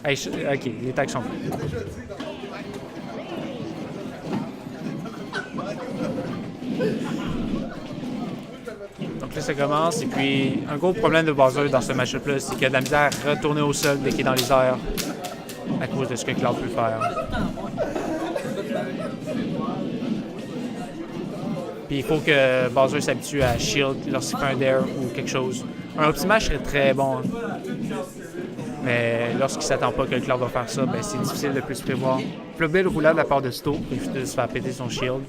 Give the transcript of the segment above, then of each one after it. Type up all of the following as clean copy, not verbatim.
Hey, ok, les tags sont prêts. Donc là, ça commence. Et puis, un gros problème de Bowser dans ce match-up-là, c'est qu'il a de la misère à retourner au sol dès qu'il est dans les airs à cause de ce que Cloud peut faire. Puis il faut que Bowser s'habitue à shield lorsqu'il fait un dare ou quelque chose. Un up smash serait très bon. Mais lorsqu'il s'attend pas que le Cloud va faire ça, ben c'est difficile de plus prévoir. Puis le roulade de la part de Sto, il faut juste se faire péter son shield.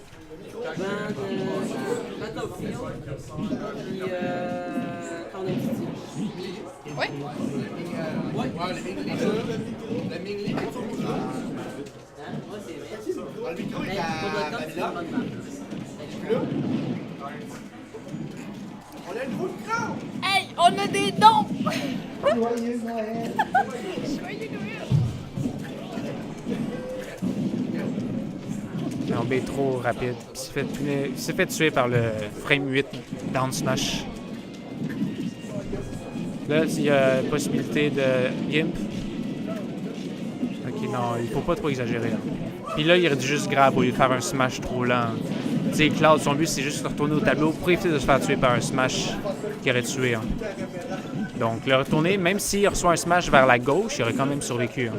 Oui. Hey, on a des dons! Joyeux Noël! Joyeux Noël! On est trop rapide. Il s'est fait tuer par le frame 8 down smash. Là, il y a possibilité de Gimp. Ok, non, il faut pas trop exagérer. Hein. Puis là, il aurait dû juste grab au lieu de faire un smash trop lent. Tu sais, Cloud, son but, c'est juste de retourner au tableau pour éviter de se faire tuer par un smash qui aurait tué. Hein. Donc, le retourner, même s'il reçoit un smash vers la gauche, il aurait quand même survécu. Hein.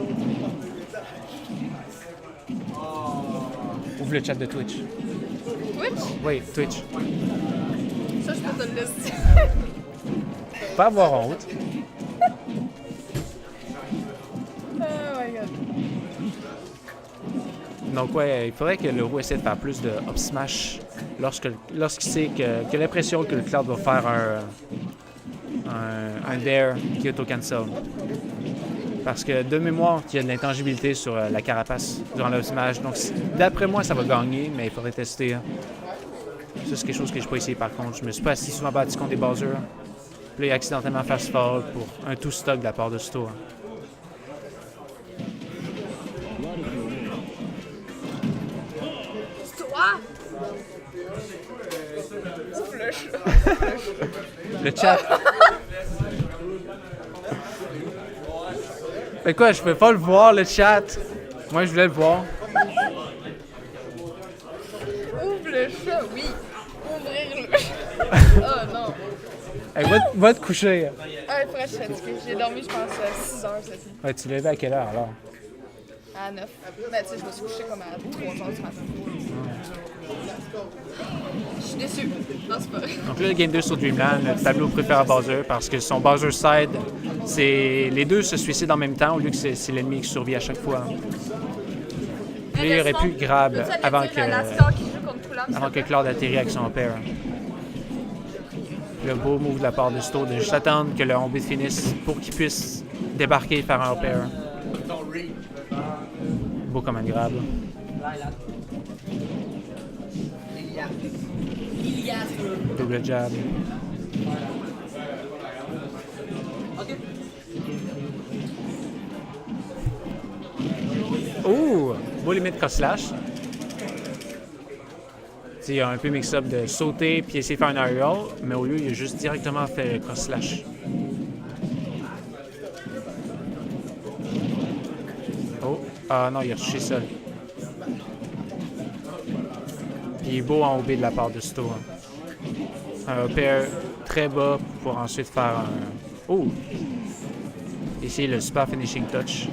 Ouvre le chat de Twitch. Twitch? Oui, Twitch. Ça, je peux te le laisser. Pas avoir honte. Oh my god. Donc ouais, il faudrait que le roux essaie de faire plus de up smash lorsqu'il sait qu'il a l'impression que le Cloud va faire un dare qui auto-cancel. Parce que de mémoire, il y a de l'intangibilité sur la carapace durant le smash. Donc d'après moi, ça va gagner, mais il faudrait tester. Hein. Ça, c'est quelque chose que je n'ai pas essayé par contre. Je me suis pas assis souvent battu contre des Bowser. Puis là, il a accidentellement fast fall pour un two-stock de la part de Sto. Hein. Toi? Flush. Le chat. Mais quoi, je peux pas le voir, le chat? Moi, je voulais le voir. Ouvre le chat, oui. Ouvrir le Oh non. Hey, va te coucher. Ah, il faudrait que je sois fatiguée. J'ai dormi, je pense, à 6 heures cette nuit. Ouais, tu l'as levé à quelle heure alors? À 9. Ben, tu sais, je me suis couchée comme à 3 heures du matin. Je suis déçue. Non, c'est pas vrai. Donc là, le Game 2 sur Dreamland, le tableau préfère à Bowser parce que son Bowser side, c'est les deux se suicident en même temps au lieu que c'est l'ennemi qui survit à chaque fois. Puis il aurait pu grab avant que Cloud atterrit avec son père. Le beau move de la part de Sto de juste attendre que le on-beat finisse pour qu'il puisse débarquer et faire un up-air. Beau comme un grab. Double jab. Oh! Beau limite cross-slash. Il y a un peu mix-up de sauter puis essayer de faire un aerial, mais au lieu, il a juste directement fait le cross-slash. Oh! Ah non, il a touché seul. Puis il est beau en OB de la part de Sto. Hein. Un pair très bas pour ensuite faire un... Oh! Essayer le super finishing touch.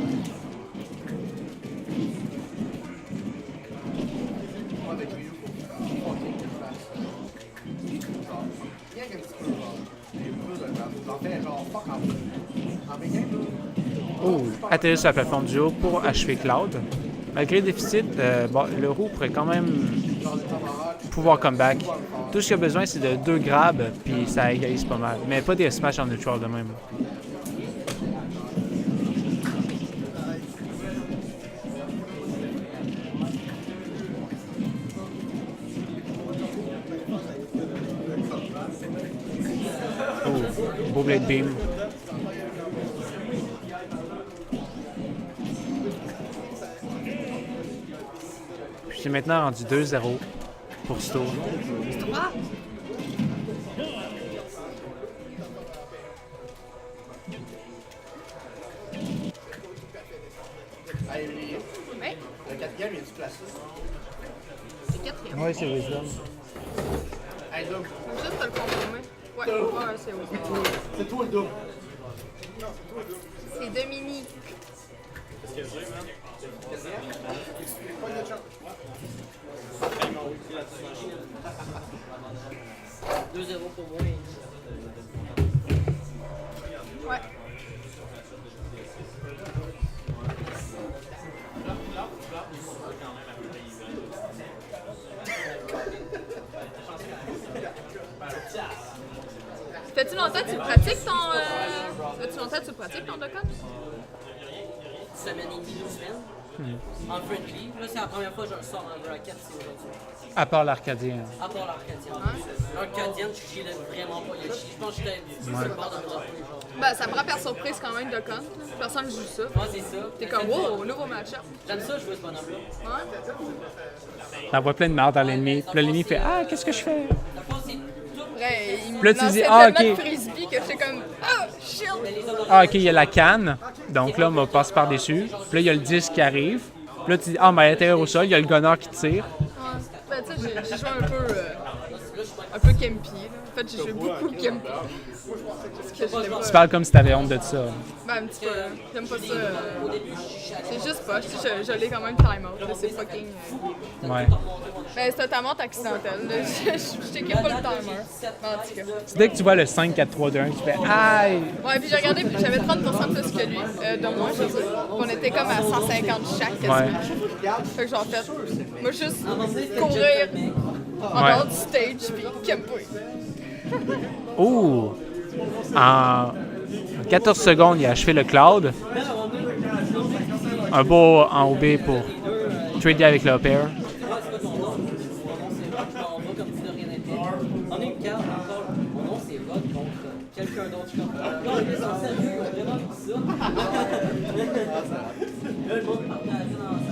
Oh! Atterrir sur la plateforme du haut pour achever Cloud. Malgré le déficit, bon, le roux pourrait quand même pouvoir comeback. Tout ce qu'il a besoin, c'est de 2 grabs, puis ça égalise pas mal. Mais pas des smash en neutral de même. Oh, beau blade beam. Puis c'est maintenant rendu 2-0 pour Sto. C'est toi? C'est quatrième. Oui, c'est Wisdom. Faut juste te le confirmer. Ouais, c'est Wisdom. C'est toi le double. C'est Dominique. 2-0 pour moi. Ouais. Fais-tu longtemps que tu pratiques ton... Fais-tu longtemps que tu pratiques ton Dokkan? Semaine et demie, 2 semaines. En friendly. Là, c'est la première fois que je sors un bracket, c'est aujourd'hui. À part l'Arcadien. À part l'Arcadienne. L'Arcadienne, je chillais vraiment pas. Je pense que j'étais sur le bord de me dropper. Ben, ça me prend par surprise quand même, Dokkan. Personne ne joue ça. Ouais, c'est ça. T'es comme, wow, nouveau match-up. J'aime ça jouer ce bonhomme-là. Ouais. T'envoies plein de marde dans l'ennemi. Puis l'ennemi fait « Ah, qu'est-ce que je fais? La fois, c'est tout. Après, il me Là, tu dis, lançait ah, tellement ok. de frisbee que j'étais comme, ah, chill. » Ah, OK, il y a la canne. Donc là, on va passer par-dessus. Puis là, il y a le disque qui arrive. Puis là, tu dis « Ah, mais à l'intérieur au sol, il y a le gunner qui tire. » Ouais. Ben, tu sais, j'ai joué un peu campy. Là. En fait, j'ai joué beaucoup campy. Parce que je l'aime Tu pas. parles comme si t'avais honte de ça. Ben, un petit peu. J'aime pas ça. C'est juste pas. Je l'ai quand même time out. là. C'est fucking. Ouais. Ben, c'est totalement accidentel. Là. Je t'équipe pas le timer. En tout cas. C'est dès que tu vois le 5, 4, 3, 2, 1, tu fais « Aïe! Ouais, puis j'ai regardé, puis j'avais 30% plus que lui, de moi, je sais. On était comme à 150 chaque quasiment. Ouais. Fait que j'en fait, moi juste courir en Ouais. dehors du stage, puis camper. » Oh! En 14 secondes, il a achevé le cloud. Un beau en OB pour trader avec le pair. On va comme si de rien n'était. On est une carte encore. Mon nom, c'est Rod contre quelqu'un d'autre. Je suis comme, non, ils sont sérieux, ils ont vraiment fait ça. Là, le monde partageait dans ça.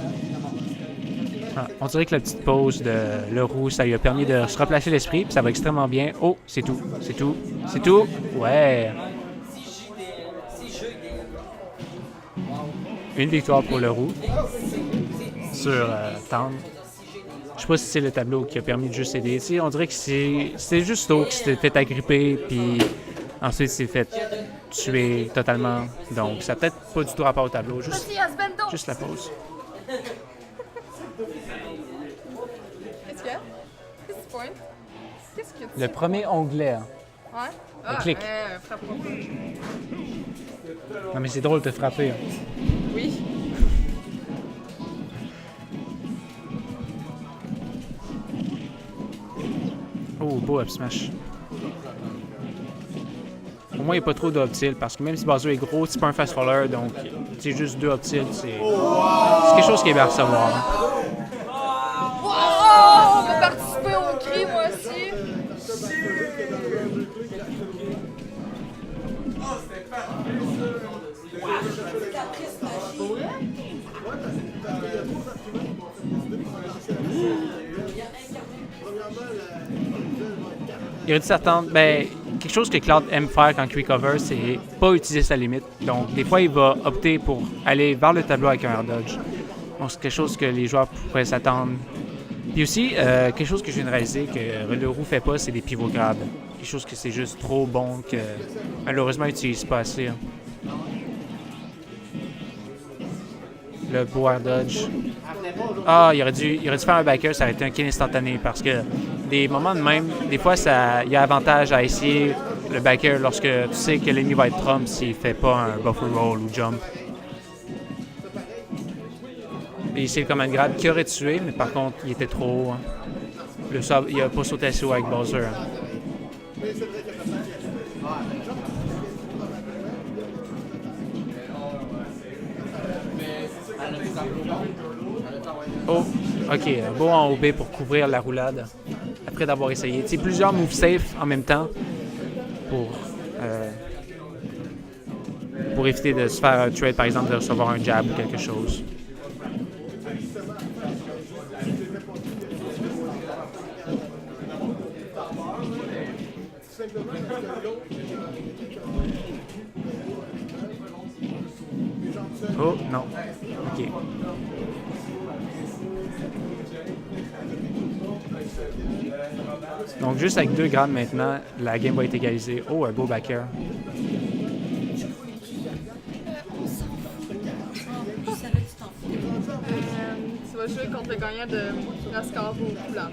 Ah, on dirait que la petite pause de Leroux, ça lui a permis de se replacer l'esprit, puis ça va extrêmement bien. Oh, c'est tout, c'est tout, c'est tout. Ouais. Si je gagne, Une victoire pour Leroux sur Tendre. Je sais pas si c'est le tableau qui a permis de juste aider. Tu sais, on dirait que c'est juste tôt qui s'était fait agripper, puis ensuite s'est fait tuer totalement. Donc, ça n'a peut-être pas du tout rapport au tableau, juste la pause. Qu'est-ce qu'il y a? Qu'est-ce que tu pointes? Qu'est-ce que tu Le premier onglet. Hein. Ouais? Ah, clic. frappe-moi pas. Non, mais c'est drôle de te frapper. Hein. Oui. Oh, beau up smash. Au moins, il n'y a pas trop d'optiles parce que même si Bowser est gros, c'est pas un fast faller, donc c'est juste 2 optiles. C'est quelque chose qui est bien à recevoir. Hein. Wow! On peut participer au cri, moi aussi. Il aurait dû s'attendre. Ben, quelque chose que Cloud aime faire quand il recover, c'est pas utiliser sa limite. Donc, des fois, il va opter pour aller vers le tableau avec un air dodge. Donc, c'est quelque chose que les joueurs pourraient s'attendre. Puis aussi, quelque chose que je viens de réaliser que le roux fait pas, c'est des pivots grabs. Quelque chose que c'est juste trop bon que malheureusement, il n'utilise pas assez. Hein. Le beau air dodge. Ah, il aurait dû faire un backer, ça aurait été un kill instantané parce que des moments de même, des fois, il y a avantage à essayer le backer lorsque tu sais que l'ennemi va être trump s'il fait pas un buffer roll ou jump. Et c'est le command grab qui aurait tué, mais par contre, il était trop haut. Hein. Il n'a pas sauté assez haut avec Bowser. Hein. Oh, ok, un beau en OB pour couvrir la roulade après d'avoir essayé. C'est plusieurs moves safe en même temps pour éviter de se faire un trade, par exemple, de recevoir un jab ou quelque chose. Oh, non. OK. Donc, juste avec 2 grammes maintenant, la game va être égalisée. Oh, un beau back air. Tu vas jouer contre le gagnant de NASCAR au Poulard.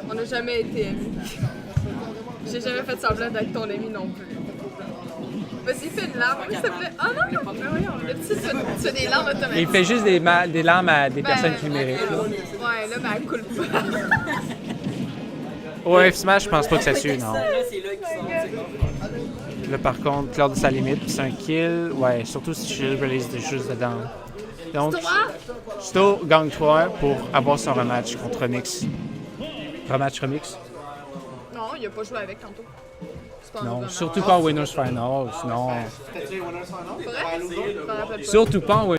On n'a jamais été amis. J'ai jamais fait semblant d'être ton ami non plus. Vas-y, fais une larme, s'il te plaît. Ah non, non, mais voyons, le petit, tu fais des larmes automatiques. Il fait juste des larmes à des personnes qui le méritent. Là. Ouais, là, mais elle coule pas. Au F-Smash, je pense pas que ça tue, non. Là, c'est là qu'ils sont, c'est comme... Là, par contre, Claire de sa limite, c'est un kill. Ouais, surtout si je release des choses dedans. Donc, Sto gagne 3 pour avoir son rematch contre Nyx. Rematch remix? Non, il a pas joué avec tantôt. C'est pas un Non, vraiment. surtout pas au Winners Finals, non. Vrai? T'en rappelles pas? Surtout pas au